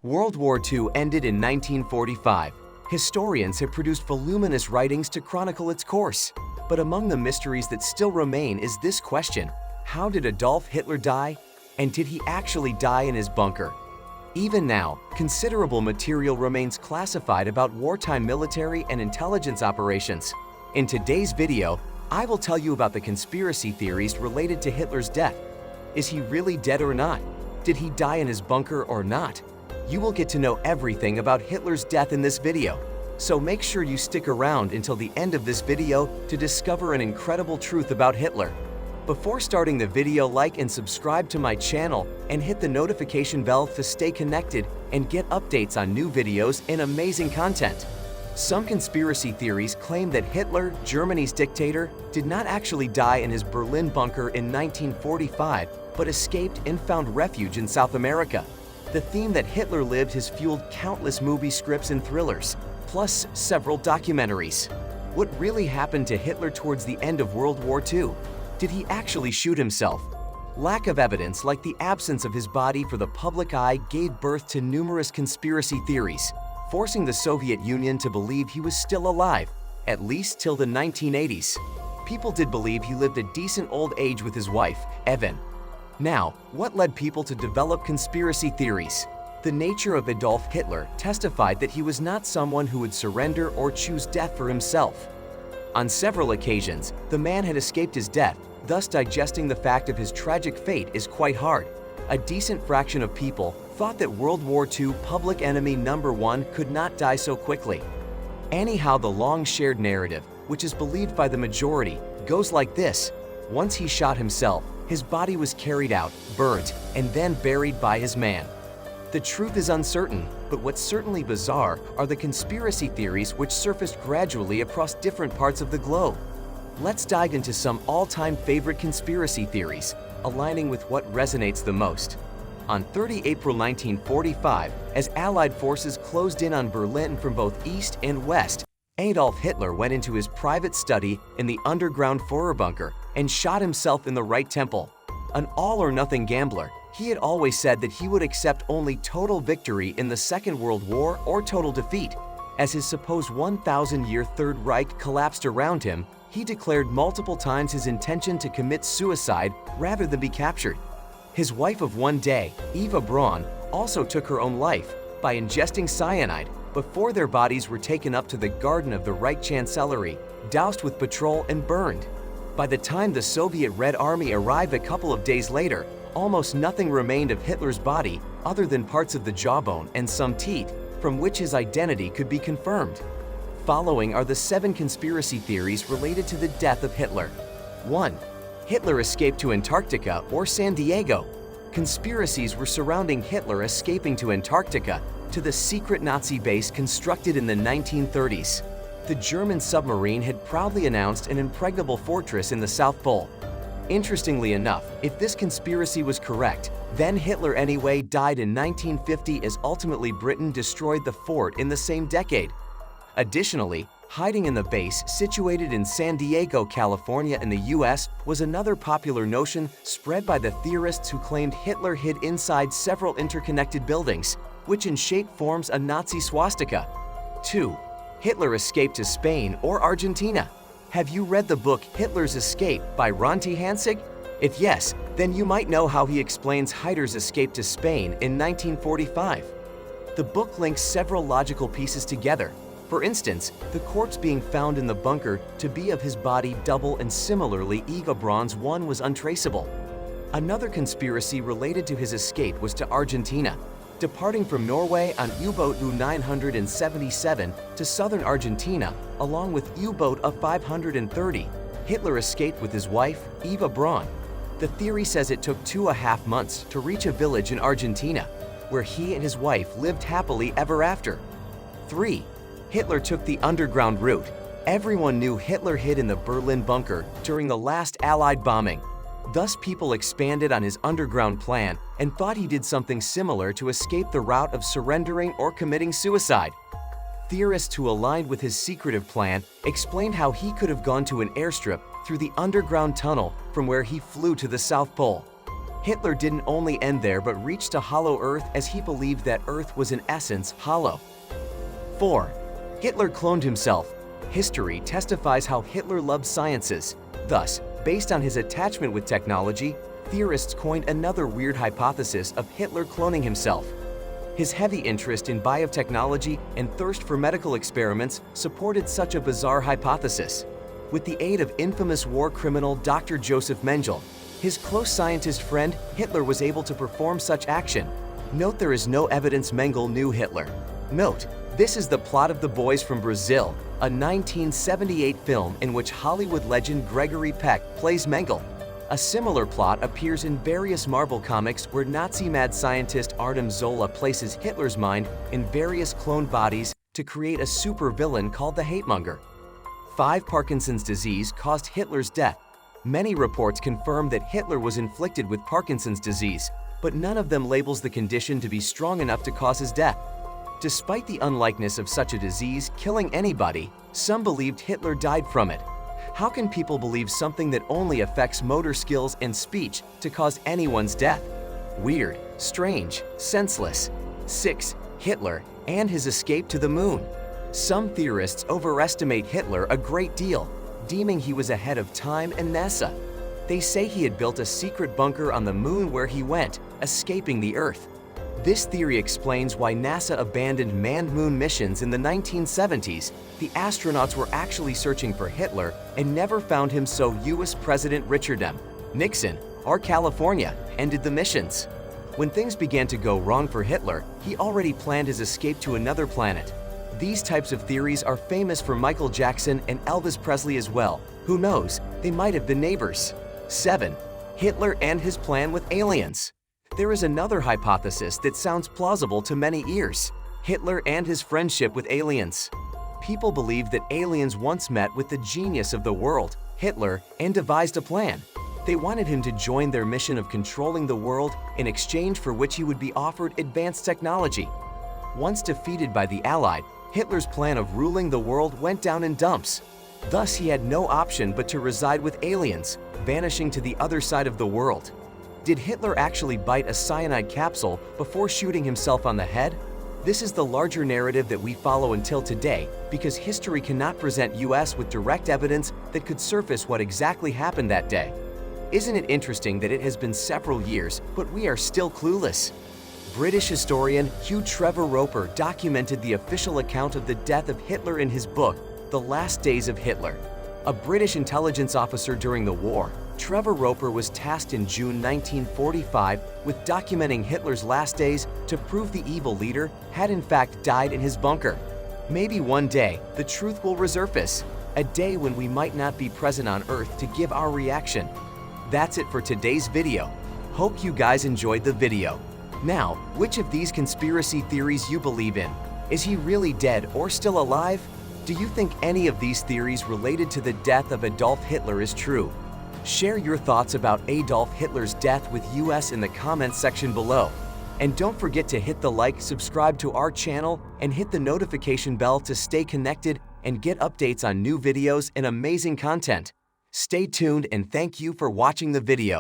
World War II ended in 1945. Historians have produced voluminous writings to chronicle its course. But among the mysteries that still remain is this question: how did Adolf Hitler die? And did he actually die in his bunker? Even now, considerable material remains classified about wartime military and intelligence operations. In today's video, I will tell you about the conspiracy theories related to Hitler's death. Is he really dead or not? Did he die in his bunker or not? You will get to know everything about Hitler's death in this video, so make sure you stick around until the end of this video to discover an incredible truth about Hitler. Before starting the video, like and subscribe to my channel and hit the notification bell to stay connected and get updates on new videos and amazing content. Some conspiracy theories claim that Hitler, Germany's dictator, did not actually die in his Berlin bunker in 1945, but escaped and found refuge in South America. The theme that Hitler lived has fueled countless movie scripts and thrillers, plus several documentaries. What really happened to Hitler towards the end of World War II? Did he actually shoot himself? Lack of evidence, like the absence of his body for the public eye, gave birth to numerous conspiracy theories, forcing the Soviet Union to believe he was still alive, at least till the 1980s. People did believe he lived a decent old age with his wife, Evan. Now, what led people to develop conspiracy theories? The nature of Adolf Hitler testified that he was not someone who would surrender or choose death for himself. On several occasions, the man had escaped his death, thus digesting the fact of his tragic fate is quite hard. A decent fraction of people thought that World War II public enemy number one could not die so quickly. Anyhow, the long-shared narrative, which is believed by the majority, goes like this. Once he shot himself, his body was carried out, burnt, and then buried by his man. The truth is uncertain, but what's certainly bizarre are the conspiracy theories which surfaced gradually across different parts of the globe. Let's dive into some all-time favorite conspiracy theories, aligning with what resonates the most. On 30 April 1945, as Allied forces closed in on Berlin from both east and west, Adolf Hitler went into his private study in the underground Fuhrer bunker and shot himself in the right temple. An all-or-nothing gambler, he had always said that he would accept only total victory in the Second World War or total defeat. As his supposed 1,000-year Third Reich collapsed around him, he declared multiple times his intention to commit suicide rather than be captured. His wife of one day, Eva Braun, also took her own life by ingesting cyanide before their bodies were taken up to the garden of the Reich Chancellery, doused with petrol and burned. By the time the Soviet Red Army arrived a couple of days later, almost nothing remained of Hitler's body other than parts of the jawbone and some teeth, from which his identity could be confirmed. Following are the 7 conspiracy theories related to the death of Hitler. 1. Hitler escaped to Antarctica or San Diego. Conspiracies were surrounding Hitler escaping to Antarctica, to the secret Nazi base constructed in the 1930s. The German submarine had proudly announced an impregnable fortress in the South Pole. Interestingly enough, if this conspiracy was correct, then Hitler anyway died in 1950 as ultimately Britain destroyed the fort in the same decade. Additionally, hiding in the base situated in San Diego, California in the US was another popular notion spread by the theorists who claimed Hitler hid inside several interconnected buildings, which in shape forms a Nazi swastika. 2. Hitler escaped to Spain or Argentina. Have you read the book Hitler's Escape by Ron T. Hansig? If yes, then you might know how he explains Hitler's escape to Spain in 1945. The book links several logical pieces together. For instance, the corpse being found in the bunker to be of his body double, and similarly Eva Braun's one was untraceable. Another conspiracy related to his escape was to Argentina. Departing from Norway on U-boat U-977 to southern Argentina, along with U-boat U-530, Hitler escaped with his wife, Eva Braun. The theory says it took 2.5 months to reach a village in Argentina, where he and his wife lived happily ever after. 3. Hitler took the underground route. Everyone knew Hitler hid in the Berlin bunker during the last Allied bombing. Thus, people expanded on his underground plan and thought he did something similar to escape the route of surrendering or committing suicide. Theorists who aligned with his secretive plan explained how he could have gone to an airstrip through the underground tunnel from where he flew to the South Pole. Hitler didn't only end there but reached a hollow Earth, as he believed that Earth was in essence hollow. 4. Hitler cloned himself. History testifies how Hitler loved sciences. Thus, based on his attachment with technology, theorists coined another weird hypothesis of Hitler cloning himself. His heavy interest in biotechnology and thirst for medical experiments supported such a bizarre hypothesis. With the aid of infamous war criminal Dr. Joseph Mengele, his close scientist friend, Hitler was able to perform such action. Note there is no evidence Mengele knew Hitler. Note, this is the plot of The Boys from Brazil, a 1978 film in which Hollywood legend Gregory Peck plays Mengele. A similar plot appears in various Marvel comics where Nazi mad scientist Artem Zola places Hitler's mind in various cloned bodies to create a supervillain called the Hatemonger. 5. Parkinson's disease caused Hitler's death. Many reports confirm that Hitler was inflicted with Parkinson's disease, but none of them labels the condition to be strong enough to cause his death. Despite the unlikeness of such a disease killing anybody, some believed Hitler died from it. How can people believe something that only affects motor skills and speech to cause anyone's death? Weird, strange, senseless. 6. Hitler and his escape to the moon. Some theorists overestimate Hitler a great deal, deeming he was ahead of time and NASA. They say he had built a secret bunker on the moon where he went, escaping the Earth. This theory explains why NASA abandoned manned moon missions in the 1970s. The astronauts were actually searching for Hitler and never found him, so US President Richard M. Nixon, or California, ended the missions. When things began to go wrong for Hitler, he already planned his escape to another planet. These types of theories are famous for Michael Jackson and Elvis Presley as well. Who knows, they might have been neighbors. 7. Hitler and his plan with aliens. There is another hypothesis that sounds plausible to many ears: Hitler and his friendship with aliens. People believe that aliens once met with the genius of the world, Hitler, and devised a plan. They wanted him to join their mission of controlling the world, in exchange for which he would be offered advanced technology. Once defeated by the Allied, Hitler's plan of ruling the world went down in dumps. Thus, he had no option but to reside with aliens, vanishing to the other side of the world. Did Hitler actually bite a cyanide capsule before shooting himself on the head? This is the larger narrative that we follow until today, because history cannot present US with direct evidence that could surface what exactly happened that day. Isn't it interesting that it has been several years, but we are still clueless? British historian Hugh Trevor Roper documented the official account of the death of Hitler in his book, The Last Days of Hitler. A British intelligence officer during the war, Trevor Roper was tasked in June 1945 with documenting Hitler's last days to prove the evil leader had in fact died in his bunker. Maybe one day, the truth will resurface, a day when we might not be present on Earth to give our reaction. That's it for today's video. Hope you guys enjoyed the video. Now, which of these conspiracy theories you believe in? Is he really dead or still alive? Do you think any of these theories related to the death of Adolf Hitler is true? Share your thoughts about Adolf Hitler's death with us in the comments section below. And don't forget to hit the like, subscribe to our channel, and hit the notification bell to stay connected and get updates on new videos and amazing content. Stay tuned and thank you for watching the video.